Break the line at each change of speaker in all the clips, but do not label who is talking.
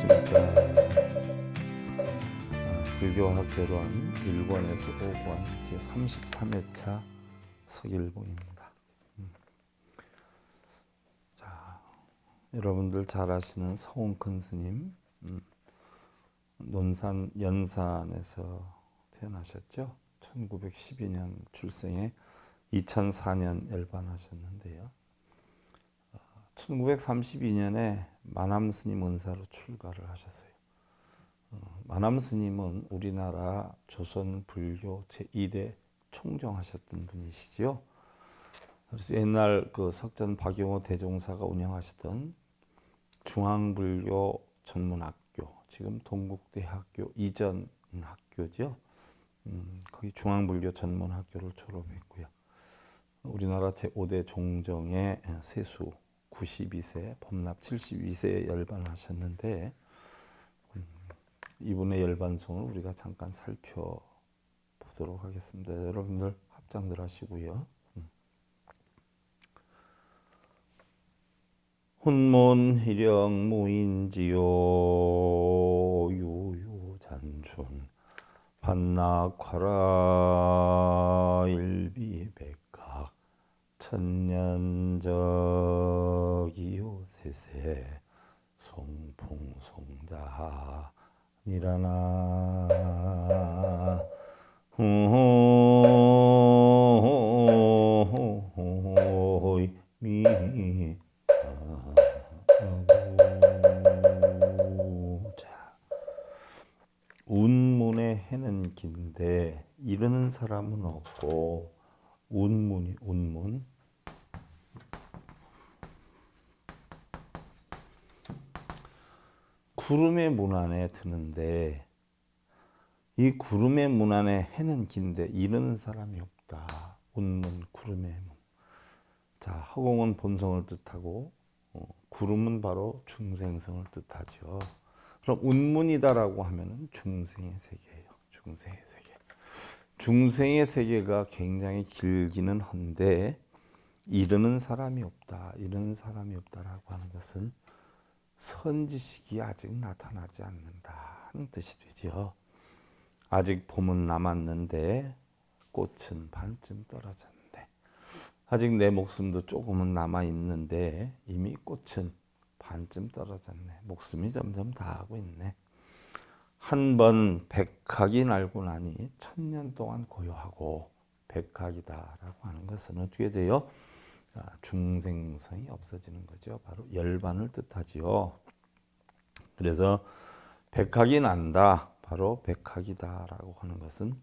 안녕하십니까. 불교학 개론 1권에서 5권 제33회차 서길봉입니다. 자, 여러분들 잘 아시는 서홍큰 스님, 논산 연산에서 태어나셨죠. 1912년 출생에 2004년 열반하셨는데요. 1932년에 만암 스님 은사로 출가를 하셨어요. 만암 스님은 우리나라 조선 불교 제2대 총정하셨던 분이시죠. 그래서 옛날 그 석전 박용호 대종사가 운영하시던 중앙불교 전문학교, 지금 동국대학교 이전 학교죠. 거기 중앙불교 전문학교를 졸업했고요. 우리나라 제5대 종정의 세수 92세, 법납 72세에 열반하셨는데 이분의 열반송을 우리가 잠깐 살펴보도록 하겠습니다. 여러분들 합장들 하시고요. 훈문희령 무인지요 유유잔춘 반낙화라 일비백각 천년적이요 세세 송풍송자 니라나 호이 미 운문의 해는 긴데 이르는 사람은 없고 운문이 운문 구름의 문 안에 드는데 이 구름의 문 안에 해는 긴데 이르는 사람이 없다. 운문 구름의 문. 자, 허공은 본성을 뜻하고 구름은 바로 중생성을 뜻하죠. 그럼 운문이다라고 하면은 중생의 세계예요. 중생의 세계. 중생의 세계가 굉장히 길기는 한데 이르는 사람이 없다. 이르는 사람이 없다라고 하는 것은 선지식이 아직 나타나지 않는다 하는 뜻이 되죠. 아직 봄은 남았는데 꽃은 반쯤 떨어졌는데 아직 내 목숨도 조금은 남아있는데 이미 꽃은 반쯤 떨어졌네. 목숨이 점점 다하고 있네. 한 번 백학이 날고 나니 1000년 동안 고요하고 백학이다라고 하는 것은 어떻게 돼요? 중생성이 없어지는 거죠. 바로 열반을 뜻하지요. 그래서 백학이 난다. 바로 백학이다라고 하는 것은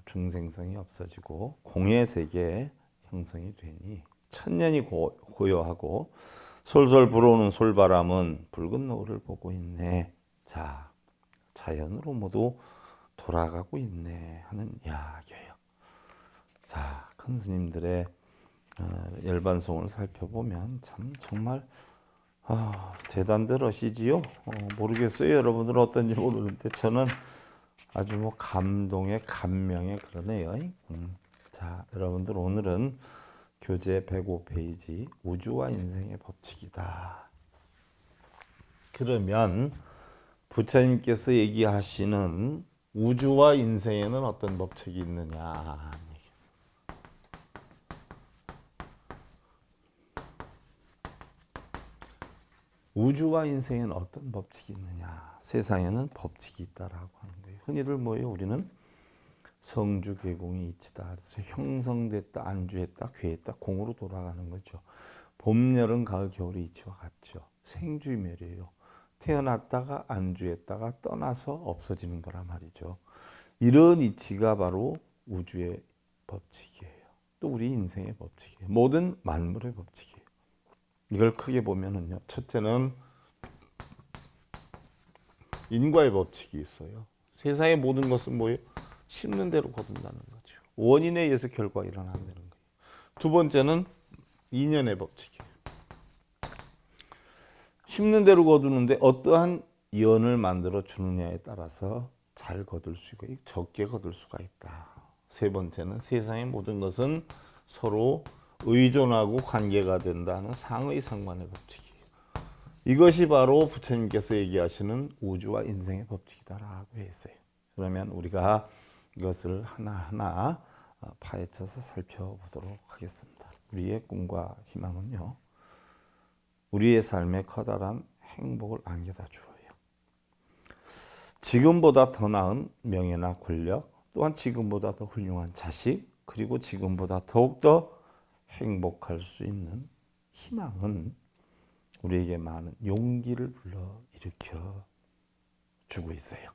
중생성이 없어지고 공의 세계에 형성이 되니 1000년이 고요하고 솔솔 불어오는 솔바람은 붉은 노을을 보고 있네. 자, 자연으로 모두 돌아가고 있네 하는 이야기예요. 자, 큰 스님들의 열반송을 살펴보면 참 정말 대단들 하시지요. 모르겠어요. 여러분들은 어떤지 모르는데 저는 아주 뭐 감동에 감명에 그러네요. 자, 여러분들 오늘은 교재 105페이지 우주와 인생의 법칙이다. 그러면 부처님께서 얘기하시는 우주와 인생에는 어떤 법칙이 있느냐. 우주와 인생에는 어떤 법칙이 있느냐. 세상에는 법칙이 있다라고 하는 거예요. 흔히들 뭐예요? 우리는 성주 계공이 이치다. 그래서 형성됐다, 안주했다, 괴했다, 공으로 돌아가는 거죠. 봄, 여름, 가을, 겨울의 이치와 같죠. 생주멸이에요. 태어났다가 안주했다가 떠나서 없어지는 거란 말이죠. 이런 이치가 바로 우주의 법칙이에요. 또 우리 인생의 법칙이에요. 모든 만물의 법칙이에요. 이걸 크게 보면은요. 첫째는 인과의 법칙이 있어요. 세상의 모든 것은 뭐예요? 심는 대로 거둔다는 거죠. 원인에 의해서 결과가 일어난다는 거예요. 두 번째는 인연의 법칙이에요. 심는 대로 거두는데 어떠한 연을 만들어 주느냐에 따라서 잘 거둘 수가 있고 적게 거둘 수가 있다. 세 번째는 세상의 모든 것은 서로 의존하고 관계가 된다는 상의상관의 법칙이에요. 이것이 바로 부처님께서 얘기하시는 우주와 인생의 법칙이다라고 했어요. 그러면 우리가 이것을 하나하나 파헤쳐서 살펴보도록 하겠습니다. 우리의 꿈과 희망은요, 우리의 삶에 커다란 행복을 안겨다 주어요. 지금보다 더 나은 명예나 권력, 또한 지금보다 더 훌륭한 자식, 그리고 지금보다 더욱더 행복할 수 있는 희망은 우리에게 많은 용기를 불러일으켜 주고 있어요.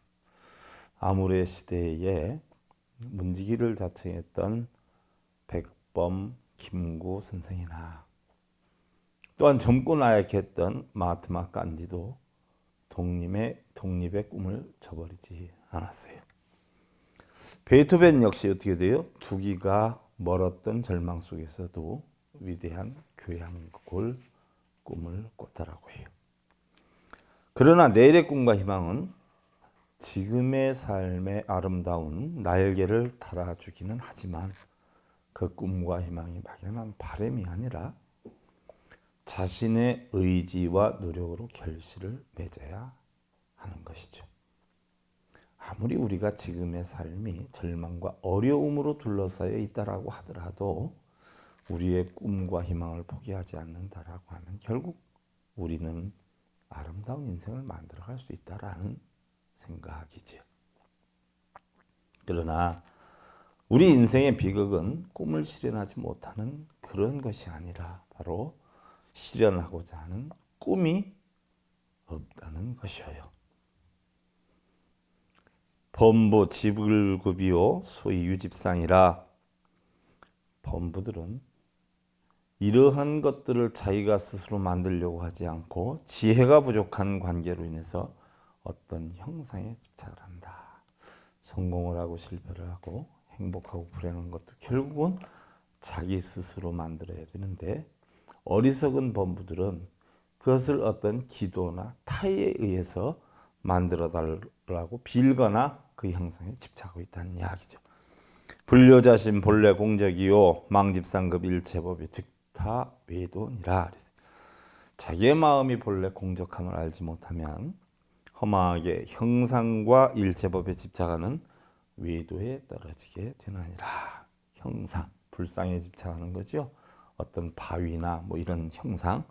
아무래 시대에 문지기를 자청했던 백범 김구 선생이나 또한 젊고 나약했던 마하트마 간디도 독립의 꿈을 저버리지 않았어요. 베토벤 역시 어떻게 돼요? 두기가 멀었던 절망 속에서도 위대한 교향곡을 꿈을 꿨다라고 해요. 그러나 내일의 꿈과 희망은 지금의 삶의 아름다운 날개를 달아주기는 하지만 그 꿈과 희망이 막연한 바람이 아니라 자신의 의지와 노력으로 결실을 맺어야 하는 것이죠. 아무리 우리가 지금의 삶이 절망과 어려움으로 둘러싸여 있다라고 하더라도 우리의 꿈과 희망을 포기하지 않는다라고 하면 결국 우리는 아름다운 인생을 만들어갈 수 있다라는 생각이지요. 그러나 우리 인생의 비극은 꿈을 실현하지 못하는 그런 것이 아니라 바로 실현하고자 하는 꿈이 없다는 것이어요. 범부 지불급이요 소위 유집상이라 범부들은 이러한 것들을 자기가 스스로 만들려고 하지 않고 지혜가 부족한 관계로 인해서 어떤 형상에 집착을 한다. 성공을 하고 실패를 하고 행복하고 불행한 것도 결국은 자기 스스로 만들어야 되는데 어리석은 범부들은 그것을 어떤 기도나 타에 의해서 만들어 달라고 빌거나 그 형상에 집착하고 있다는 이야기죠. 불효자심 본래 공적이요 망집상급 일체법이 즉타 외도니라. 자기의 마음이 본래 공적함을 알지 못하면 허망하게 형상과 일체법에 집착하는 외도에 떨어지게 되느니라. 형상, 불상에 집착하는 거죠. 어떤 바위나 뭐 이런 형상,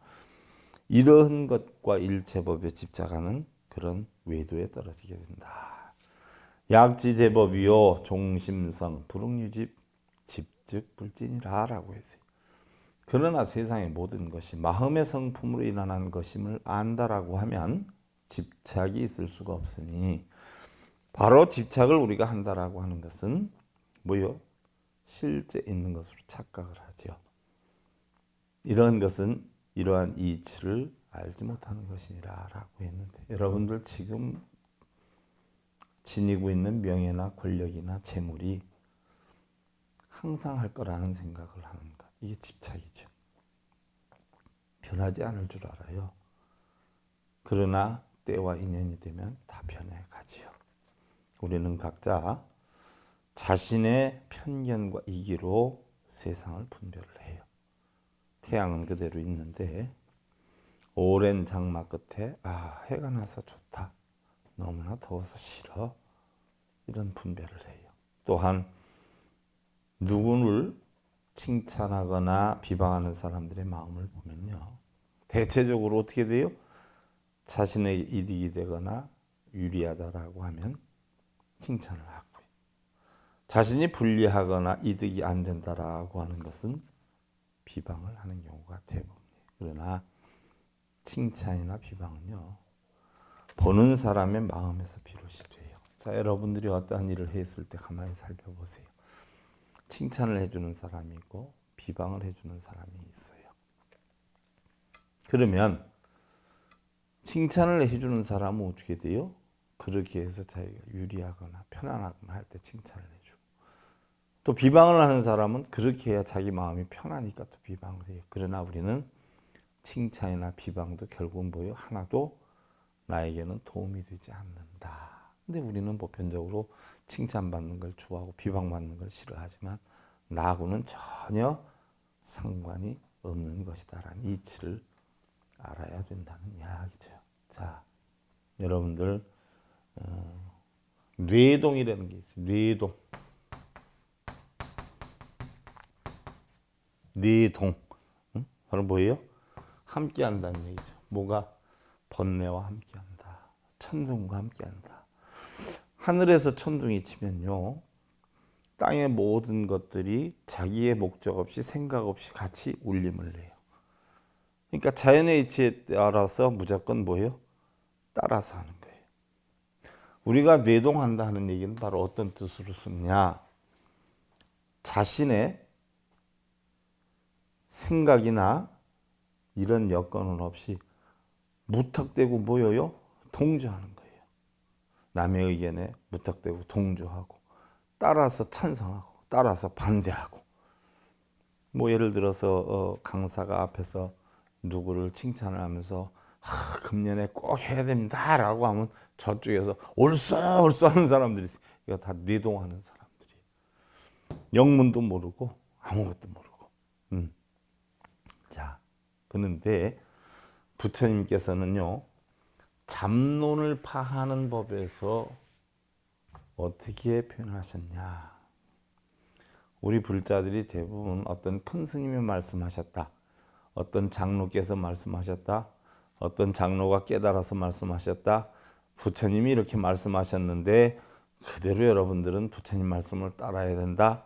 이런 것과 일체법에 집착하는 그런 외도에 떨어지게 된다. 약지제법이요 종심성 불응유집 집즉 불진이라라고 했어요. 그러나 세상의 모든 것이 마음의 성품으로 일어난 것임을 안다라고 하면 집착이 있을 수가 없으니 바로 집착을 우리가 한다라고 하는 것은 뭐요? 실제 있는 것으로 착각을 하죠. 이러한 것은 이러한 이치를 알지 못하는 것이라고 했는데 여러분들 지금 지니고 있는 명예나 권력이나 재물이 항상 할 거라는 생각을 하는 것. 이게 집착이죠. 변하지 않을 줄 알아요. 그러나 때와 인연이 되면 다 변해가지요. 우리는 각자 자신의 편견과 이기로 세상을 분별을 해요. 태양은 그대로 있는데 오랜 장마 끝에 해가 나서 좋다. 너무나 더워서 싫어. 이런 분별을 해요. 또한 누구를 칭찬하거나 비방하는 사람들의 마음을 보면요. 대체적으로 어떻게 돼요? 자신의 이득이 되거나 유리하다라고 하면 칭찬을 하고요. 자신이 불리하거나 이득이 안 된다라고 하는 것은 비방을 하는 경우가 대부분이에요. 그러나 칭찬이나 비방은요. 보는 사람의 마음에서 비롯이 돼요. 자, 여러분들이 어떠한 일을 했을 때 가만히 살펴보세요. 칭찬을 해주는 사람이 있고 비방을 해주는 사람이 있어요. 그러면 칭찬을 해주는 사람은 어떻게 돼요? 그렇게 해서 자기가 유리하거나 편안하거나 할 때 칭찬을 해주고 또 비방을 하는 사람은 그렇게 해야 자기 마음이 편하니까 또 비방을 해요. 그러나 우리는 칭찬이나 비방도 결국은 뭐예요? 하나도 나에게는 도움이 되지 않는다. 근데 우리는 보편적으로 칭찬받는 걸 좋아하고 비방받는 걸 싫어하지만 나하고는 전혀 상관이 없는 것이다라는 이치를 알아야 된다는 이야기죠. 자, 여러분들 뇌동이라는 게 있어요. 뇌동. 뇌동. 응? 바로 뭐예요? 함께 한다는 얘기죠. 뭐가? 번뇌와 함께 한다. 천둥과 함께 한다. 하늘에서 천둥이 치면요. 땅의 모든 것들이 자기의 목적 없이 생각 없이 같이 울림을 내요. 그러니까 자연의 이치에 따라서 무조건 뭐예요? 따라서 하는 거예요. 우리가 뇌동한다 하는 얘기는 바로 어떤 뜻으로 쓰느냐? 자신의 생각이나 이런 여건은 없이 무턱대고 뭐예요? 동조하는 거예요. 남의 의견에 무턱대고 동조하고 따라서 찬성하고 따라서 반대하고 뭐 예를 들어서 강사가 앞에서 누구를 칭찬을 하면서 금년에 꼭 해야 됩니다 라고 하면 저쪽에서 옳소 하는 사람들이 있어요. 이거 다 뇌동하는 사람들이 영문도 모르고 아무것도 모르고 자, 그런데 부처님께서는요 잡론을 파하는 법에서 어떻게 표현하셨냐. 우리 불자들이 대부분 어떤 큰 스님이 말씀하셨다, 어떤 장로께서 말씀하셨다, 어떤 장로가 깨달아서 말씀하셨다, 부처님이 이렇게 말씀하셨는데 그대로 여러분들은 부처님 말씀을 따라야 된다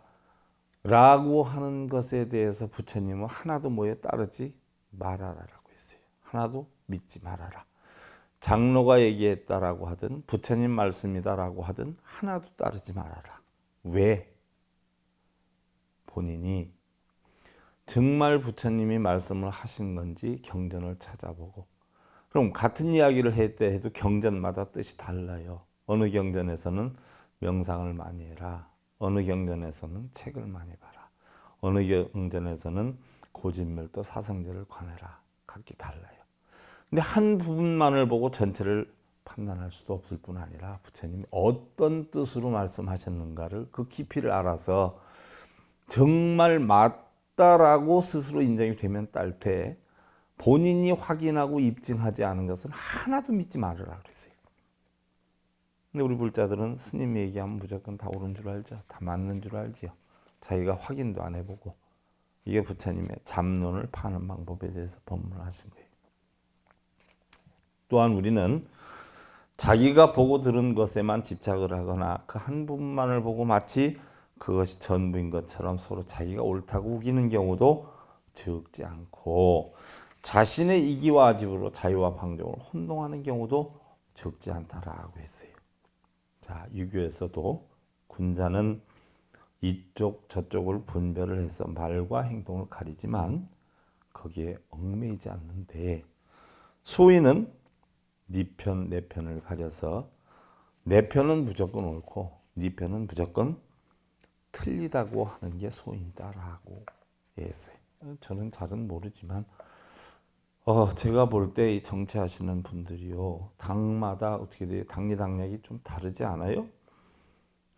라고 하는 것에 대해서 부처님은 하나도 뭐에 따르지 말아라라고 했어요. 하나도 믿지 말아라. 장로가 얘기했다라고 하든 부처님 말씀이다라고 하든 하나도 따르지 말아라. 왜? 본인이 정말 부처님이 말씀을 하신 건지 경전을 찾아보고, 그럼 같은 이야기를 했대 해도 경전마다 뜻이 달라요. 어느 경전에서는 명상을 많이 해라. 어느 경전에서는 책을 많이 봐라. 어느 경전에서는 고진멸도 사성제를 관해라. 각기 달라요. 근데 한 부분만을 보고 전체를 판단할 수도 없을 뿐 아니라 부처님이 어떤 뜻으로 말씀하셨는가를 그 깊이를 알아서 정말 맞다라고 스스로 인정이 되면 딸되 본인이 확인하고 입증하지 않은 것은 하나도 믿지 말으라 그랬어요. 근데 우리 불자들은 스님 얘기하면 무조건 다 옳은 줄 알죠. 다 맞는 줄 알지요. 자기가 확인도 안 해보고. 이게 부처님의 잡론을 파는 방법에 대해서 법문을 하신 거예요. 또한 우리는 자기가 보고 들은 것에만 집착을 하거나 그 한 부분만을 보고 마치 그것이 전부인 것처럼 서로 자기가 옳다고 우기는 경우도 적지 않고 자신의 이기와 아집으로 자유와 방종을 혼동하는 경우도 적지 않다라고 했어요. 자, 유교에서도 군자는 이쪽 저쪽을 분별을 해서 말과 행동을 가리지만 거기에 얽매이지 않는데 소인은 네 편, 내 편을 가려서 내 편은 무조건 옳고 네 편은 무조건 틀리다고 하는 게 소인이다라고 했어요. 저는 잘은 모르지만 제가 볼 때 이 정치하시는 분들이요 당마다 어떻게 돼요? 당리당략이 좀 다르지 않아요?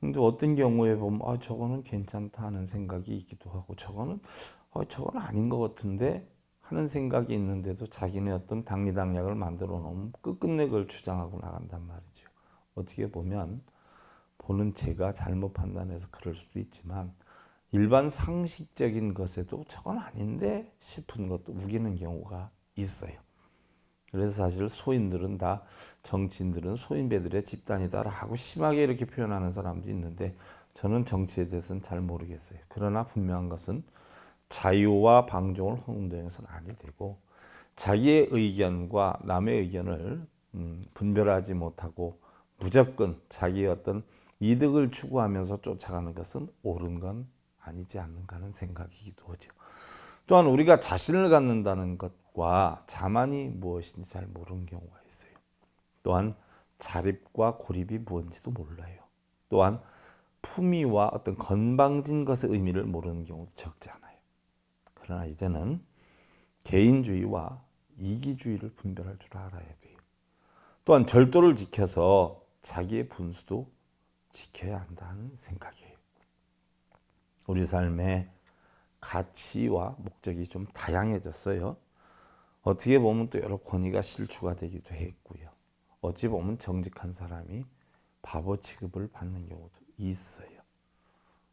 근데 어떤 경우에 보면 저거는 괜찮다 하는 생각이 있기도 하고 저거는 저건 아닌 것 같은데 하는 생각이 있는데도 자기네 어떤 당리당략을 만들어 놓으면 끝끝내 그걸 주장하고 나간단 말이죠. 어떻게 보면 보는 제가 잘못 판단해서 그럴 수도 있지만 일반 상식적인 것에도 저건 아닌데 싶은 것도 우기는 경우가 있어요. 그래서 사실 소인들은 다 정치인들은 소인배들의 집단이다라고 심하게 이렇게 표현하는 사람도 있는데 저는 정치에 대해서는 잘 모르겠어요. 그러나 분명한 것은 자유와 방종을 혼동해서는 아니 되고 자기의 의견과 남의 의견을 분별하지 못하고 무조건 자기의 어떤 이득을 추구하면서 쫓아가는 것은 옳은 건 아니지 않는가 하는 생각이기도 하죠. 또한 우리가 자신을 갖는다는 것과 자만이 무엇인지 잘 모르는 경우가 있어요. 또한 자립과 고립이 무엇인지도 몰라요. 또한 품위와 어떤 건방진 것의 의미를 모르는 경우도 적지 않아요. 그러나 이제는 개인주의와 이기주의를 분별할 줄 알아야 돼요. 또한 절도를 지켜서 자기의 분수도 지켜야 한다는 생각이에요. 우리 삶의 가치와 목적이 좀 다양해졌어요. 어떻게 보면 또 여러 권위가 실추가 되기도 했고요. 어찌 보면 정직한 사람이 바보 취급을 받는 경우도 있어요.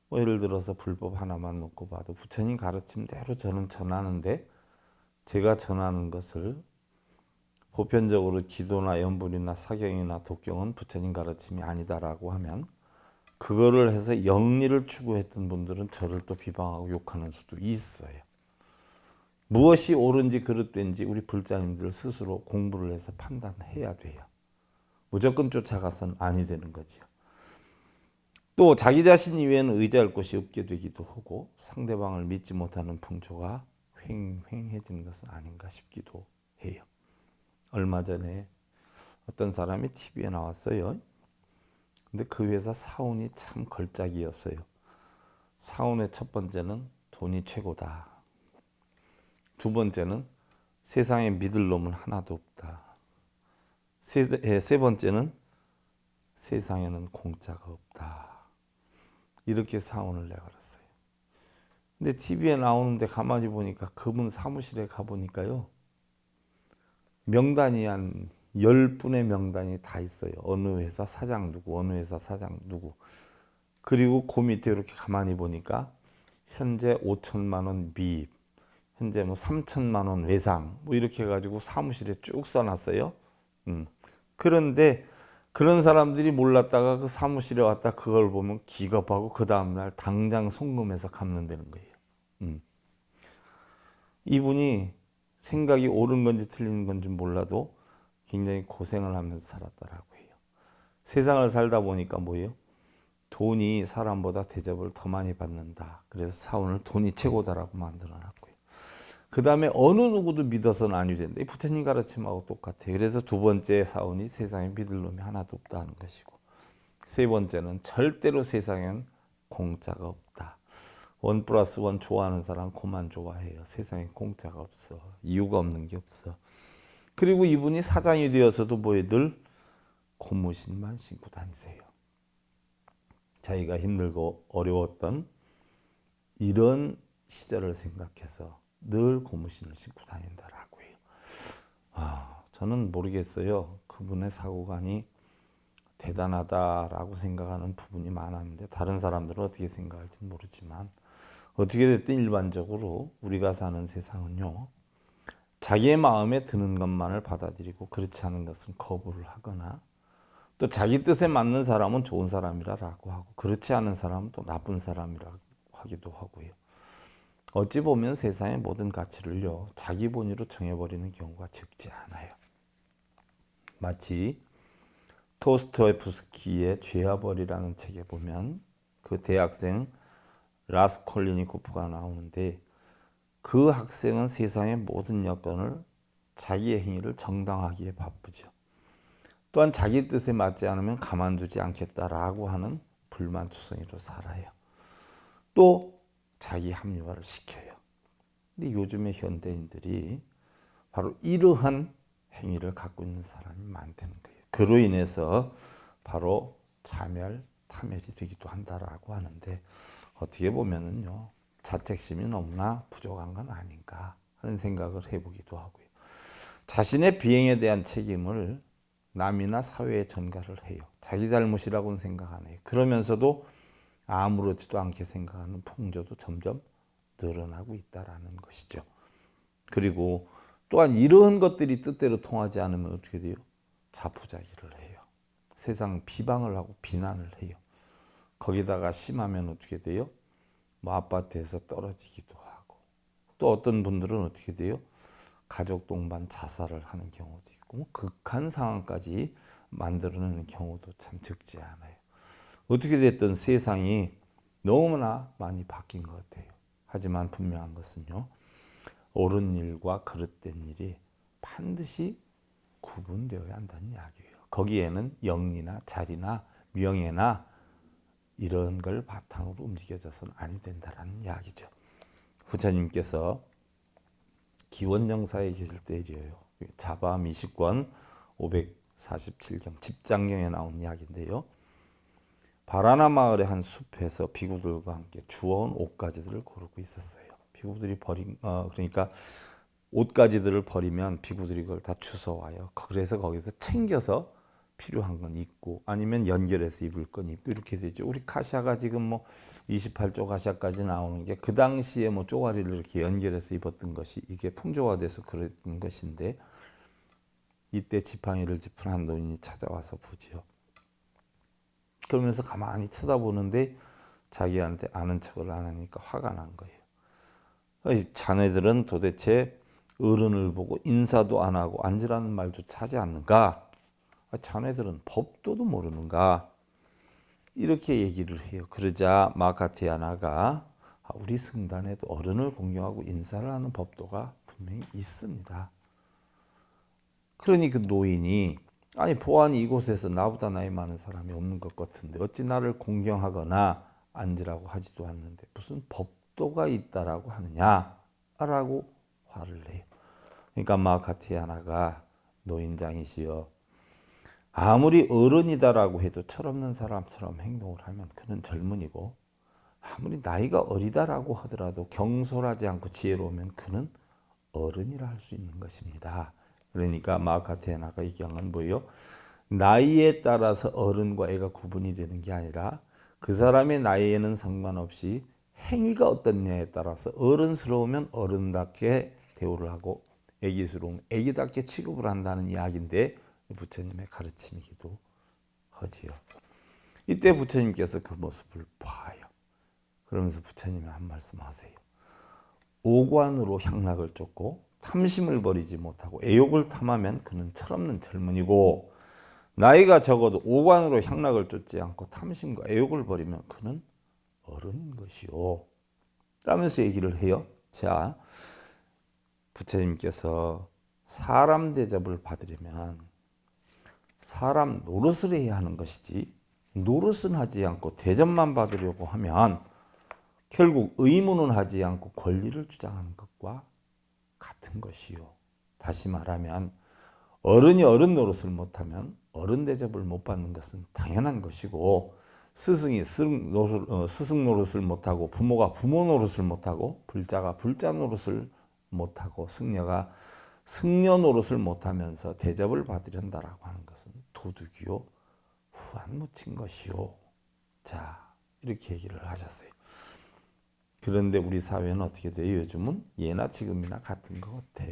뭐 예를 들어서 불법 하나만 놓고 봐도 부처님 가르침대로 저는 전하는데 제가 전하는 것을 보편적으로 기도나 연불이나 사경이나 독경은 부처님 가르침이 아니다라고 하면 그거를 해서 영리를 추구했던 분들은 저를 또 비방하고 욕하는 수도 있어요. 무엇이 옳은지 그릇된지 우리 불자님들 스스로 공부를 해서 판단해야 돼요. 무조건 쫓아가서는 아니 되는 거죠. 또 자기 자신 이외에는 의지할 곳이 없게 되기도 하고 상대방을 믿지 못하는 풍조가 횡행해지는 것은 아닌가 싶기도 해요. 얼마 전에 어떤 사람이 TV에 나왔어요. 근데 그 회사 사원이 참 걸작이었어요. 사원의 첫 번째는 돈이 최고다. 두 번째는 세상에 믿을 놈은 하나도 없다. 세 번째는 세상에는 공짜가 없다. 이렇게 사원을 내걸었어요. 근데 TV에 나오는데 가만히 보니까 그분 사무실에 가보니까요. 명단이 한 10분의 명단이 다 있어요. 어느 회사 사장 누구, 어느 회사 사장 누구. 그리고 그 밑에 이렇게 가만히 보니까 현재 5천만 원 미입, 현재 뭐 3천만 원 외상, 뭐 이렇게 해가지고 사무실에 쭉 써놨어요. 그런데 그런 사람들이 몰랐다가 그 사무실에 왔다 그걸 보면 기겁하고 그 다음날 당장 송금해서 갚는다는 거예요. 이분이 생각이 옳은 건지 틀린 건지 몰라도 굉장히 고생을 하면서 살았다라고 해요. 세상을 살다 보니까 뭐예요? 돈이 사람보다 대접을 더 많이 받는다. 그래서 사원을 돈이 최고다라고 만들어놨고요. 그 다음에 어느 누구도 믿어서는 아니 된다. 이 부처님 가르침하고 똑같아요. 그래서 두 번째 사원이 세상에 믿을 놈이 하나도 없다는 것이고, 세 번째는 절대로 세상엔 공짜가 없다. 1+1 좋아하는 사람 그만 좋아해요. 세상에 공짜가 없어. 이유가 없는 게 없어. 그리고 이분이 사장이 되어서도 뭐에 늘 고무신만 신고 다니세요. 자기가 힘들고 어려웠던 이런 시절을 생각해서 늘 고무신을 신고 다닌다라고 해요. 저는 모르겠어요. 그분의 사고관이 대단하다라고 생각하는 부분이 많았는데 다른 사람들은 어떻게 생각할지는 모르지만 어떻게 됐든 일반적으로 우리가 사는 세상은요. 자기의 마음에 드는 것만을 받아들이고 그렇지 않은 것은 거부를 하거나 또 자기 뜻에 맞는 사람은 좋은 사람이라고 하고 그렇지 않은 사람은 또 나쁜 사람이라고 하기도 하고요. 어찌 보면 세상의 모든 가치를요. 자기 본위로 정해버리는 경우가 적지 않아요. 마치 토스토옙스키의 죄와벌이라는 책에 보면 그 대학생 라스콜리니코프가 나오는데 그 학생은 세상의 모든 여건을 자기의 행위를 정당하기에 바쁘죠. 또한 자기 뜻에 맞지 않으면 가만두지 않겠다라고 하는 불만투성이로 살아요. 또 자기 합리화를 시켜요. 근데 요즘의 현대인들이 바로 이러한 행위를 갖고 있는 사람이 많다는 거예요. 그로 인해서 바로 자멸, 타멸이 되기도 한다라고 하는데 어떻게 보면은요 자책심이 너무나 부족한 건 아닌가 하는 생각을 해보기도 하고요. 자신의 비행에 대한 책임을 남이나 사회에 전가를 해요. 자기 잘못이라고는 생각 안 해요. 그러면서도 아무렇지도 않게 생각하는 풍조도 점점 늘어나고 있다라는 것이죠. 그리고 또한 이런 것들이 뜻대로 통하지 않으면 어떻게 돼요? 자포자기를 해요. 세상 비방을 하고 비난을 해요. 거기다가 심하면 어떻게 돼요? 뭐 아파트에서 떨어지기도 하고 또 어떤 분들은 어떻게 돼요? 가족 동반 자살을 하는 경우도 있고 뭐 극한 상황까지 만들어내는 경우도 참 적지 않아요. 어떻게 됐든 세상이 너무나 많이 바뀐 것 같아요. 하지만 분명한 것은요. 옳은 일과 그릇된 일이 반드시 구분되어야 한다는 이야기예요. 거기에는 영리나 자리나 명예나 이런 걸 바탕으로 움직여져서는 아니 된다라는 이야기죠. 부처님께서 기원정사에 계실 때 일이에요. 자바 미식권 547경 집장경에 나온 이야기인데요. 바라나 마을의 한 숲에서 비구들과 함께 주워온 옷가지들을 고르고 있었어요. 비구들이 버린 그러니까 옷가지들을 버리면 비구들이 그걸 다 주워와요. 그래서 거기서 챙겨서 필요한 건 입고 아니면 연결해서 입을 건 입고 이렇게 되죠. 우리 카샤가 지금 뭐 28조 카샤까지 나오는 게 그 당시에 뭐 쪼가리를 이렇게 연결해서 입었던 것이 이게 풍조화돼서 그런 것인데 이때 지팡이를 짚은 한 노인이 찾아와서 보지요. 그러면서 가만히 쳐다보는데 자기한테 아는 척을 안 하니까 화가 난 거예요. 자네들은 도대체 어른을 보고 인사도 안 하고 앉으라는 말조차 하지 않는가? 자네들은 법도도 모르는가? 이렇게 얘기를 해요. 그러자 마카티아나가 우리 성단에도 어른을 공경하고 인사를 하는 법도가 분명히 있습니다. 그러니 그 노인이 아니 보아하니 이곳에서 나보다 나이 많은 사람이 없는 것 같은데 어찌 나를 공경하거나 앉으라고 하지도 않는데 무슨 법도가 있다라고 하느냐라고 화를 내요. 그러니까 마카티아나가 노인장이시여 아무리 어른이다라고 해도 철없는 사람처럼 행동을 하면 그는 젊은이고 아무리 나이가 어리다라고 하더라도 경솔하지 않고 지혜로우면 그는 어른이라 할 수 있는 것입니다. 그러니까 마카테나가 얘기한 뭐예요? 나이에 따라서 어른과 애가 구분이 되는 게 아니라 그 사람의 나이에는 상관없이 행위가 어떻냐에 따라서 어른스러우면 어른답게 대우를 하고 애기스러우면 애기답게 취급을 한다는 이야기인데 부처님의 가르침이기도 하지요. 이때 부처님께서 그 모습을 봐요. 그러면서 부처님이 한 말씀 하세요. 오관으로 향락을 쫓고 탐심을 버리지 못하고 애욕을 탐하면 그는 철없는 젊은이고 나이가 적어도 오관으로 향락을 쫓지 않고 탐심과 애욕을 버리면 그는 어른인 것이요. 라면서 얘기를 해요. 자, 부처님께서 사람 대접을 받으려면 사람 노릇을 해야 하는 것이지 노릇은 하지 않고 대접만 받으려고 하면 결국 의무는 하지 않고 권리를 주장하는 것과 같은 것이요. 다시 말하면 어른이 어른 노릇을 못하면 어른 대접을 못 받는 것은 당연한 것이고 스승이 스승 노릇을 못하고 부모가 부모 노릇을 못하고 불자가 불자 노릇을 못하고 승려가 승려 노릇을 못하면서 대접을 받으련다라고 하는 것은 도둑이요 후한 묻힌 것이요. 자 이렇게 얘기를 하셨어요. 그런데 우리 사회는 어떻게 돼요? 요즘은 예나 지금이나 같은 것 같아.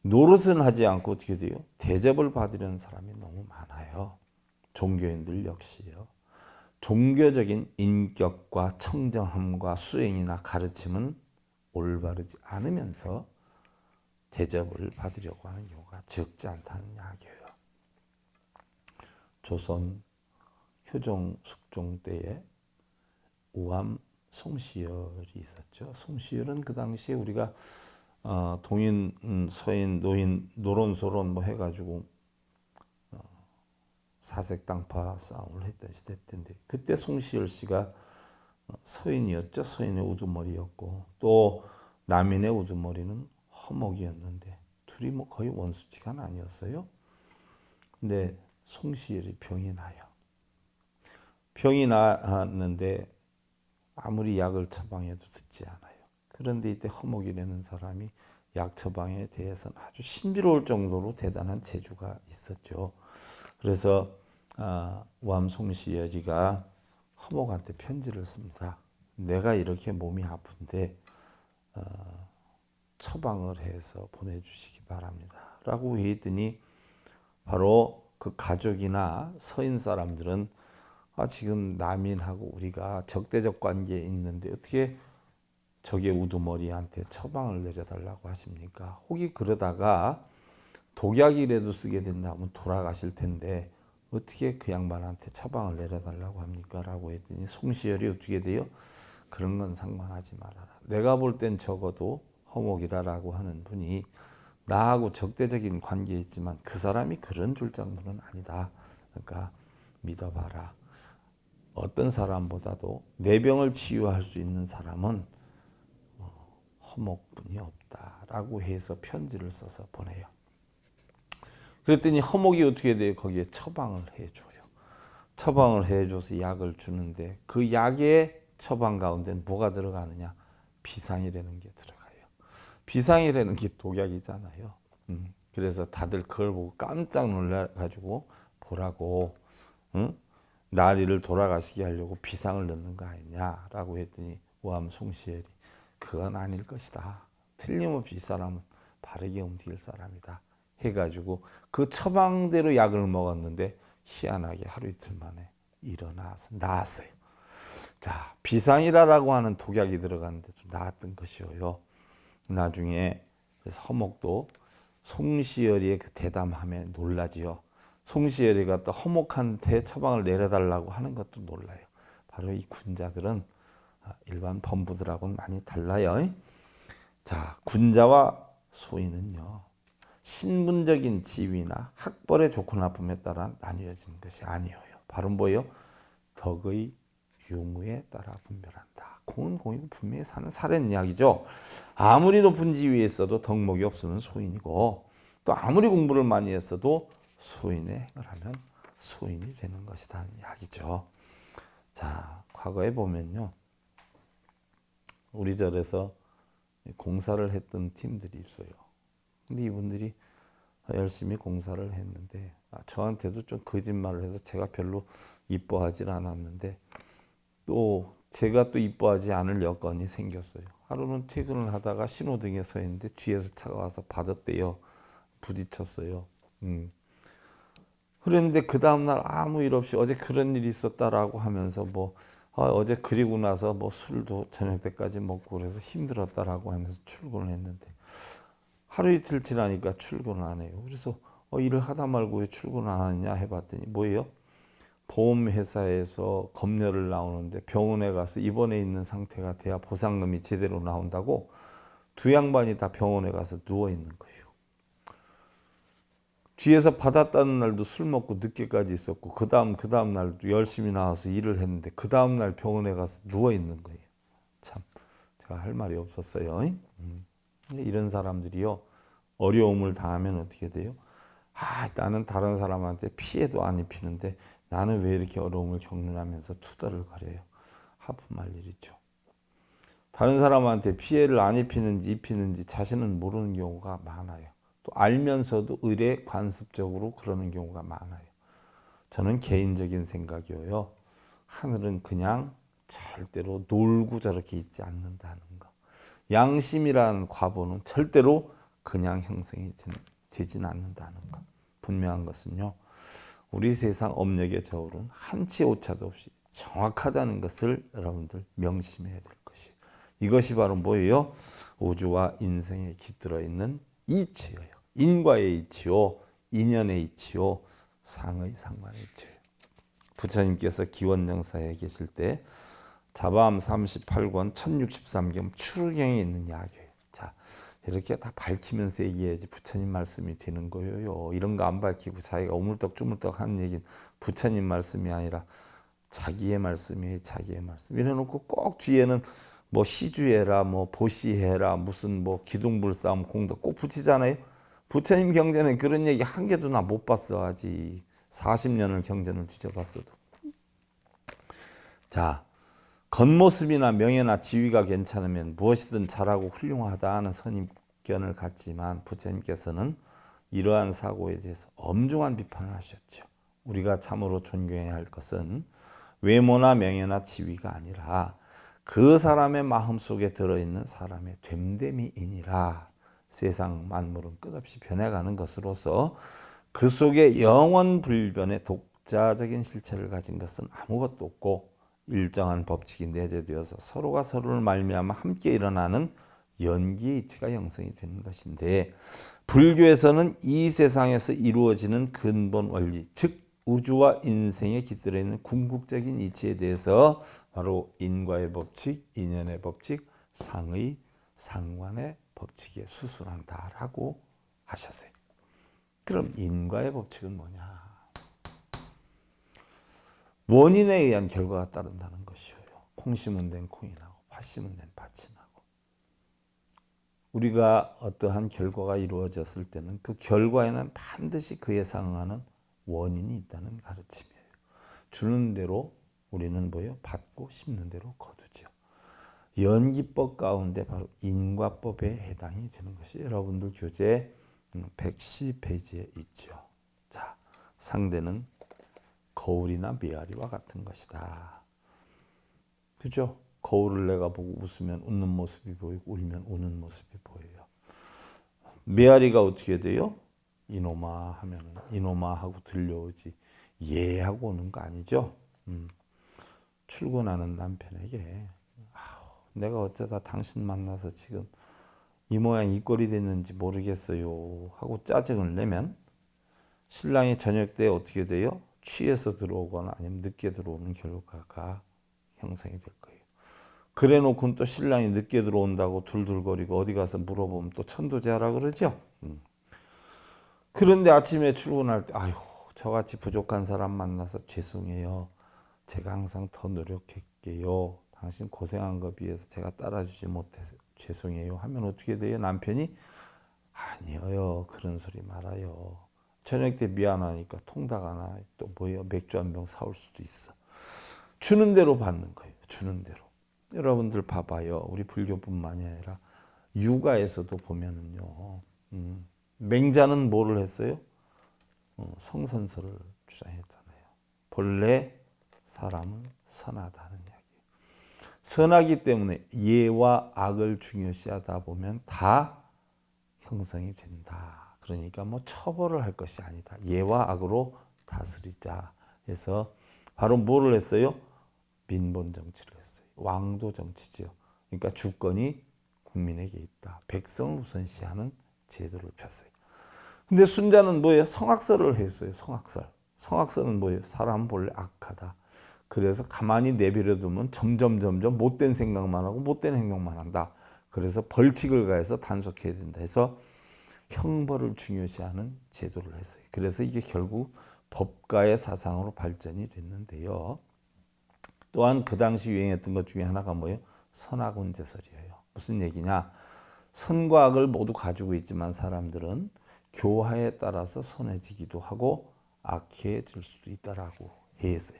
노릇은 하지 않고 어떻게 돼요? 대접을 받으려는 사람이 너무 많아요. 종교인들 역시요. 종교적인 인격과 청정함과 수행이나 가르침은 올바르지 않으면서 대접을 받으려고 하는 경우가 적지 않다는 이야기예요. 조선 효종 숙종 때에 우암 송시열이 있었죠. 송시열은 그 당시에 우리가 동인, 서인, 노인, 노론소론 뭐 해가지고 사색당파 싸움을 했던 시대 때인데 그때 송시열 씨가 서인이었죠. 서인의 우두머리였고 또 남인의 우두머리는 허목이었는데 둘이 뭐 거의 원수지간 아니었어요. 근데 송시열이 병이 나요. 병이 났는데 아무리 약을 처방해도 듣지 않아요. 그런데 이때 허목이라는 사람이 약 처방에 대해서는 아주 신비로울 정도로 대단한 재주가 있었죠. 그래서 우암송시열이가 허목한테 편지를 씁니다. 내가 이렇게 몸이 아픈데 처방을 해서 보내주시기 바랍니다. 라고 했더니 바로 그 가족이나 서인 사람들은 지금 남인하고 우리가 적대적 관계에 있는데 어떻게 적의 우두머리한테 처방을 내려달라고 하십니까? 혹이 그러다가 독약이라도 쓰게 된다면 돌아가실 텐데 어떻게 그 양반한테 처방을 내려달라고 합니까? 라고 했더니 송시열이 어떻게 돼요? 그런 건 상관하지 말아라. 내가 볼 땐 적어도 허목이라고 하는 분이 나하고 적대적인 관계에 있지만 그 사람이 그런 줄장물은 아니다. 그러니까 믿어봐라. 어떤 사람보다도 내 병을 치유할 수 있는 사람은 허목뿐이 없다라고 해서 편지를 써서 보내요. 그랬더니 허목이 어떻게 돼요? 거기에 처방을 해줘요. 처방을 해줘서 약을 주는데 그 약의 처방 가운데는 뭐가 들어가느냐? 비상이라는 게 들어가요. 비상이라는 게 독약이잖아요. 그래서 다들 그걸 보고 깜짝 놀라가지고 보라고, 응? 나리를 돌아가시게 하려고 비상을 넣는 거 아니냐라고 했더니 우암 송시엘이 그건 아닐 것이다. 틀림없이 이 사람은 바르게 움직일 사람이다. 해가지고 그 처방대로 약을 먹었는데 희한하게 하루 이틀 만에 일어나서 나았어요. 자, 비상이라고 하는 독약이 들어갔는데 좀 나았던 것이요. 나중에 그래서 허목도 송시열이의 그 대담함에 놀라지요. 송시열이가 또 허목한테 처방을 내려달라고 하는 것도 놀라요. 바로 이 군자들은 일반 범부들하고는 많이 달라요. 자, 군자와 소인은요, 신분적인 지위나 학벌의 좋고 나쁨에 따라 나뉘어지는 것이 아니에요. 바로 뭐예요? 덕의 유무에 따라 분별한다. 공은 공이고 분명히 사는 사는 이야기죠. 아무리 높은 지위에 있어도 덕목이 없으면 소인이고, 또 아무리 공부를 많이 했어도 소인의 행을 하면 소인이 되는 것이다 이야기죠. 자, 과거에 보면요, 우리 절에서 공사를 했던 팀들이 있어요. 근데 이분들이 열심히 공사를 했는데 저한테도 좀 거짓말을 해서 제가 별로 이뻐하지 않았는데 또 제가 또 이뻐하지 않을 여건이 생겼어요. 하루는 퇴근을 하다가 신호등에 서 있는데 뒤에서 차가 와서 받았대요. 부딪혔어요. 그런데 그 다음날 아무 일 없이 어제 그런 일이 있었다라고 하면서 뭐 어제 그리고 나서 뭐 술도 저녁 때까지 먹고 그래서 힘들었다라고 하면서 출근을 했는데 하루 이틀 지나니까 출근을 안 해요. 그래서 일을 하다 말고 왜 출근 안 하느냐 해봤더니 뭐예요? 보험회사에서 검열을 나오는데 병원에 가서 입원해 있는 상태가 돼야 보상금이 제대로 나온다고 두 양반이 다 병원에 가서 누워 있는 거예요. 뒤에서 받았다는 날도 술 먹고 늦게까지 있었고 그 다음 날도 열심히 나와서 일을 했는데 그 다음 날 병원에 가서 누워 있는 거예요. 참 제가 할 말이 없었어요. 이런 사람들이요, 어려움을 당하면 어떻게 돼요? 나는 다른 사람한테 피해도 안 입히는데 나는 왜 이렇게 어려움을 겪느냐면서 투덜거려요. 하품할 일이죠. 다른 사람한테 피해를 안 입히는지 자신은 모르는 경우가 많아요. 또 알면서도 의례 관습적으로 그러는 경우가 많아요. 저는 개인적인 생각이에요. 하늘은 그냥 절대로 놀고 저렇게 있지 않는다는 거. 양심이라는 과보는 절대로 그냥 형성이 되진 않는다는 것. 분명한 것은요, 우리 세상 업력의 저울은 한치 오차도 없이 정확하다는 것을 여러분들 명심해야 될 것이에요. 이것이 바로 뭐예요? 우주와 인생에 깃들어 있는 이치예요. 인과의 이치요, 인연의 이치요, 상의 상관의 이치예요. 부처님께서 기원정사에 계실 때 자바암 38권 1063경 출경에 있는 이야기예요. 자, 이렇게 다 밝히면서 얘기해야지 부처님 말씀이 되는 거예요. 이런 거 안 밝히고 자기가 오물떡주물떡 하는 얘기는 부처님 말씀이 아니라 자기의 말씀이에요. 자기의 말씀. 이래놓고 꼭 뒤에는 뭐 시주해라, 뭐 보시해라, 무슨 뭐 기둥불싸움 공덕 꼭 붙이잖아요. 부처님 경전에 그런 얘기 한 개도 나 못 봤어. 아직 40년을 경전을 뒤져봤어도. 자, 겉모습이나 명예나 지위가 괜찮으면 무엇이든 잘하고 훌륭하다 하는 선입견을 갖지만 부처님께서는 이러한 사고에 대해서 엄중한 비판을 하셨죠. 우리가 참으로 존경해야 할 것은 외모나 명예나 지위가 아니라 그 사람의 마음속에 들어있는 사람의 됨됨이이니라. 세상 만물은 끝없이 변해가는 것으로서 그 속에 영원불변의 독자적인 실체를 가진 것은 아무것도 없고 일정한 법칙이 내재되어서 서로가 서로를 말미암아 함께 일어나는 연기의 이치가 형성이 되는 것인데, 불교에서는 이 세상에서 이루어지는 근본 원리, 즉 우주와 인생에 깃들어 있는 궁극적인 이치에 대해서 바로 인과의 법칙, 인연의 법칙, 상의, 상관의 법칙에 수순한다라고 하셨어요. 그럼 인과의 법칙은 뭐냐? 원인에 의한 결과가 따른다는 것이에요. 콩 심은 데는 콩이 나고 팥 심은 데는 팥이 나고. 우리가 어떠한 결과가 이루어졌을 때는 그 결과에는 반드시 그에 상응하는 원인이 있다는 가르침이에요. 주는 대로 우리는 뭐예요? 받고 심는 대로 거두죠. 연기법 가운데 바로 인과법에 해당이 되는 것이 여러분들 교재 110페이지에 있죠. 자, 상대는 거울이나 메아리와 같은 것이다. 그죠? 거울을 내가 보고 웃으면 웃는 모습이 보이고 울면 우는 모습이 보여요. 메아리가 어떻게 돼요? 이놈아 하면 이놈아 하고 들려오지 예 하고 오는 거 아니죠? 출근하는 남편에게 내가 어쩌다 당신 만나서 지금 이 모양 이 꼴이 됐는지 모르겠어요 하고 짜증을 내면 신랑이 저녁 때 어떻게 돼요? 취해서 들어오거나 아니면 늦게 들어오는 결과가 형성이 될 거예요. 그래 놓고는 또 신랑이 늦게 들어온다고 둘둘거리고 어디 가서 물어보면 또 천도제하라 그러죠. 그런데 아침에 출근할 때 아유 저같이 부족한 사람 만나서 죄송해요. 제가 항상 더 노력할게요. 당신 고생한 거 비해서 제가 따라주지 못해서 죄송해요 하면 어떻게 돼요? 남편이 아니에요. 그런 소리 말아요. 저녁 때 미안하니까 통닭 하나 또 뭐예요? 맥주 한 병 사올 수도 있어. 주는 대로 받는 거예요. 주는 대로. 여러분들 봐봐요. 우리 불교뿐만이 아니라 육아에서도 보면은요. 맹자는 뭐를 했어요? 성선설을 주장했잖아요. 본래 사람은 선하다는 이야기. 선하기 때문에 예와 악을 중요시하다 보면 다 형성이 된다. 그러니까 뭐 처벌을 할 것이 아니다. 예와 악으로 다스리자 해서 바로 뭐를 했어요? 민본 정치를 했어요. 왕도 정치죠. 그러니까 주권이 국민에게 있다. 백성을 우선시하는 제도를 폈어요. 근데 순자는 뭐예요? 성악설을 했어요. 성악설. 성악설은 뭐예요? 사람은 본래 악하다. 그래서 가만히 내버려 두면 점점 못된 생각만 하고 못된 행동만 한다. 그래서 벌칙을 가해서 단속해야 된다 해서 형벌을 중요시하는 제도를 했어요. 그래서 이게 결국 법가의 사상으로 발전이 됐는데요. 또한 그 당시 유행했던 것 중에 하나가 뭐예요? 선악운제설이에요. 무슨 얘기냐? 선과 악을 모두 가지고 있지만 사람들은 교화에 따라서 선해지기도 하고 악해질 수도 있다라고 했어요.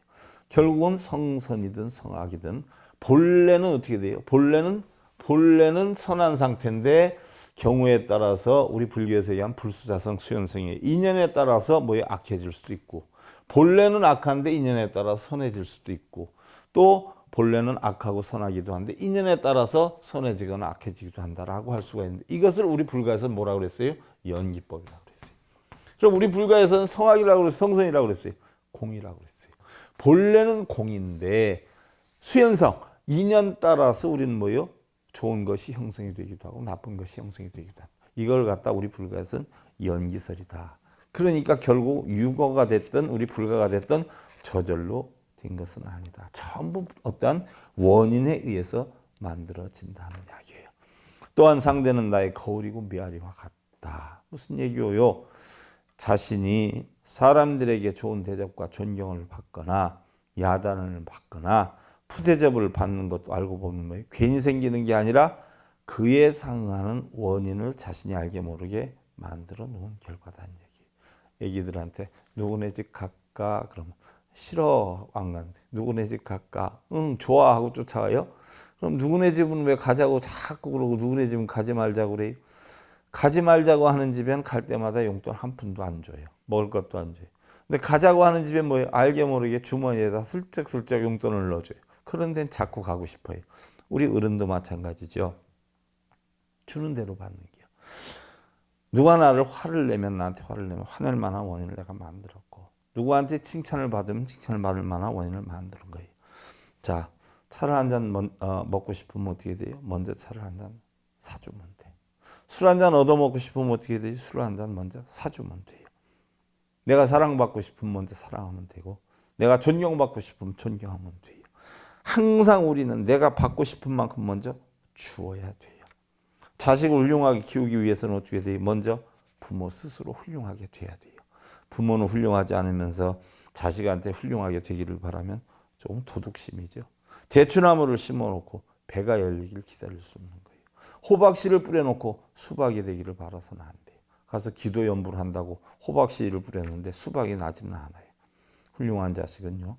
결국은 성선이든 성악이든 본래는 어떻게 돼요? 본래는 선한 상태인데 경우에 따라서 우리 불교에서 얘기한 불수자성 수연성의 인연에 따라서 뭐에 악해질 수도 있고 본래는 악한데 인연에 따라서 선해질 수도 있고 또 본래는 악하고 선하기도 한데 인연에 따라서 선해지거나 악해지기도 한다라고 할 수가 있는데 이것을 우리 불가에서는 뭐라고 그랬어요? 연기법이라고 그랬어요. 그럼 우리 불가에서는 성악이라고 그랬어요? 성선이라고 그랬어요? 공이라고 그랬어요. 본래는 공인데 수연성, 인연 따라서 우리는 뭐요? 좋은 것이 형성이 되기도 하고 나쁜 것이 형성이 되기도 하고 이걸 갖다 우리 불가에서는 연기설이다. 그러니까 결국 유거가 됐든 우리 불가가 됐든 저절로 된 것은 아니다. 전부 어떠한 원인에 의해서 만들어진다는 이야기예요. 또한 상대는 나의 거울이고 메아리와 같다. 무슨 얘기요? 자신이 사람들에게 좋은 대접과 존경을 받거나 야단을 받거나 푸대접을 받는 것도 알고 보면 뭐예요? 괜히 생기는 게 아니라 그에 상응하는 원인을 자신이 알게 모르게 만들어 놓은 결과다는 얘기. 애기들한테 누구네 집 갈까? 그러면 싫어 안 가는데 누구네 집 갈까? 응 좋아하고 쫓아와요. 그럼 누구네 집은 왜 가자고 자꾸 그러고 누구네 집은 가지 말자고 그래요. 가지 말자고 하는 집엔 갈 때마다 용돈 한 푼도 안 줘요. 먹을 것도 안 줘요. 근데 가자고 하는 집엔 뭐예요? 알게 모르게 주머니에다 슬쩍슬쩍 용돈을 넣어줘요. 그런 데는 자꾸 가고 싶어요. 우리 어른도 마찬가지죠. 주는 대로 받는 게요. 누가 나를 화를 내면 나한테 화를 내면 화낼 만한 원인을 내가 만들었고 누구한테 칭찬을 받으면 칭찬을 받을 만한 원인을 만드는 거예요. 자, 차를 한 잔 먹고 싶으면 어떻게 돼요? 먼저 차를 한 잔 사주면 돼. 술 한 잔 얻어먹고 싶으면 어떻게 되지? 술 한 잔 먼저 사주면 돼요. 내가 사랑받고 싶으면 먼저 사랑하면 되고 내가 존경받고 싶으면 존경하면 돼요. 항상 우리는 내가 받고 싶은 만큼 먼저 주어야 돼요. 자식을 훌륭하게 키우기 위해서는 어떻게 돼요? 먼저 부모 스스로 훌륭하게 돼야 돼요. 부모는 훌륭하지 않으면서 자식한테 훌륭하게 되기를 바라면 조금 도둑심이죠. 대추나무를 심어놓고 배가 열리길 기다릴 수 없는 거예요. 호박씨를 뿌려놓고 수박이 되기를 바라서는 안 돼요. 가서 기도 연부를 한다고 호박씨를 뿌렸는데 수박이 나지는 않아요. 훌륭한 자식은요.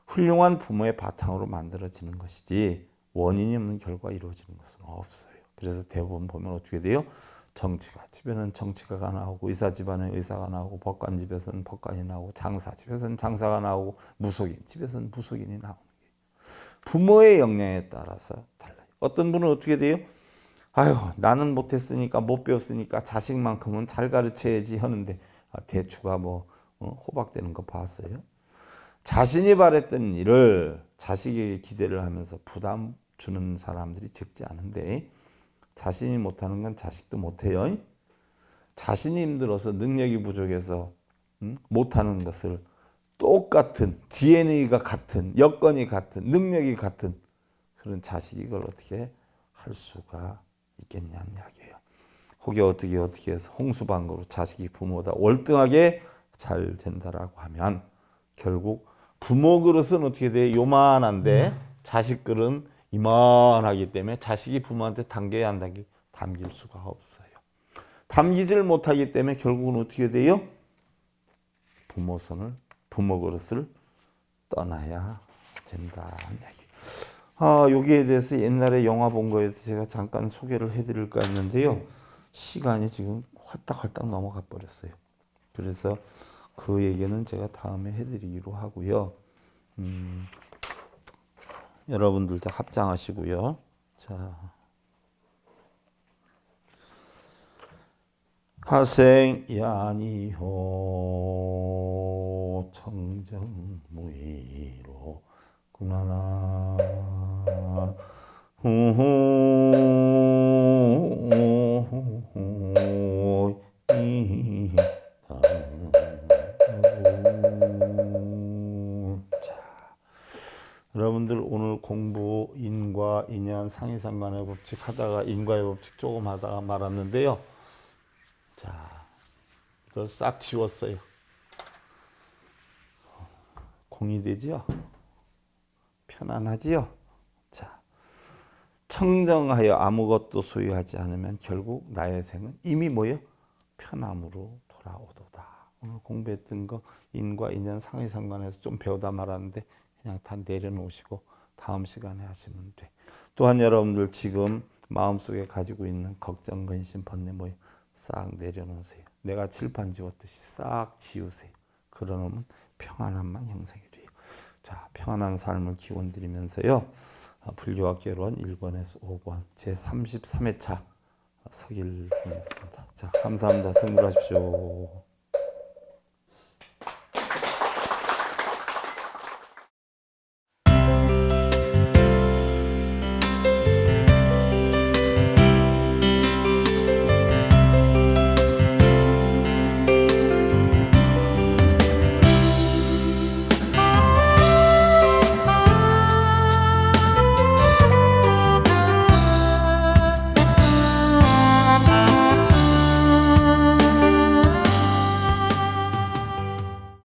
훌륭한 부모의 바탕으로 만들어지는 것이지 원인이 없는 결과가 이루어지는 것은 없어요. 그래서 대부분 보면 어떻게 돼요? 정치가 집에는 정치가가 나오고, 의사 집안에 의사가 나오고, 법관 집에서는 법관이 나오고, 장사 집에서는 장사가 나오고, 무속인 집에서는 무속인이 나오는 거예요. 부모의 영향에 따라서 달라요. 어떤 분은 어떻게 돼요? 아유, 나는 못했으니까, 못 배웠으니까 자식만큼은 잘 가르쳐야지 하는데, 대추가 호박되는 거 봤어요? 자신이 바랬던 일을 자식에게 기대를 하면서 부담 주는 사람들이 적지 않은데, 자신이 못하는 건 자식도 못해요. 자신이 힘들어서 능력이 부족해서 못하는 것을 똑같은 DNA가 같은, 여건이 같은, 능력이 같은 그런 자식이 이걸 어떻게 할 수가 있겠냐는 이야기예요. 혹여 어떻게 해서 홍수방으로 자식이 부모보다 월등하게 잘 된다라고 하면 결국 부모 그릇은 어떻게 돼? 요만한데 자식 그릇은 이만하기 때문에 자식이 부모한테 담겨야 한다는 담길 수가 없어요. 담기질 못하기 때문에 결국은 어떻게 돼요? 부모 그릇을 떠나야 된다는 이야기. 여기에 대해서 옛날에 영화 본 거에서 제가 잠깐 소개를 해드릴까 했는데요. 시간이 지금 활딱활딱 넘어가 버렸어요. 그래서 그 얘기는 제가 다음에 해드리기로 하고요. 여러분들 다 합장하시고요. 자, 하생이 아니요 청정무의로 구나나 여러분들 오늘 공부 인과, 인연, 상이상관의 법칙 하다가 인과의 법칙 조금 하다가 말았는데요. 자, 이걸 싹 지웠어요. 공이 되지요? 편안하지요? 자, 청정하여 아무것도 소유하지 않으면 결국 나의 생은 이미 뭐예요? 편함으로 돌아오도다. 오늘 공부했던 거 인과, 인연, 상이상관에서 좀 배우다 말았는데 그냥 다 내려놓으시고 다음 시간에 하시면 돼. 또한 여러분들 지금 마음속에 가지고 있는 걱정, 근심, 번뇌 싹 내려놓으세요. 내가 칠판 지웠듯이 싹 지우세요. 그러면 평안함만 형성이 돼요. 자, 평안한 삶을 기원 드리면서요. 불교학개론 1권에서 5권 제33회차 서기를 보냈습니다. 자, 감사합니다. 성불하십시오.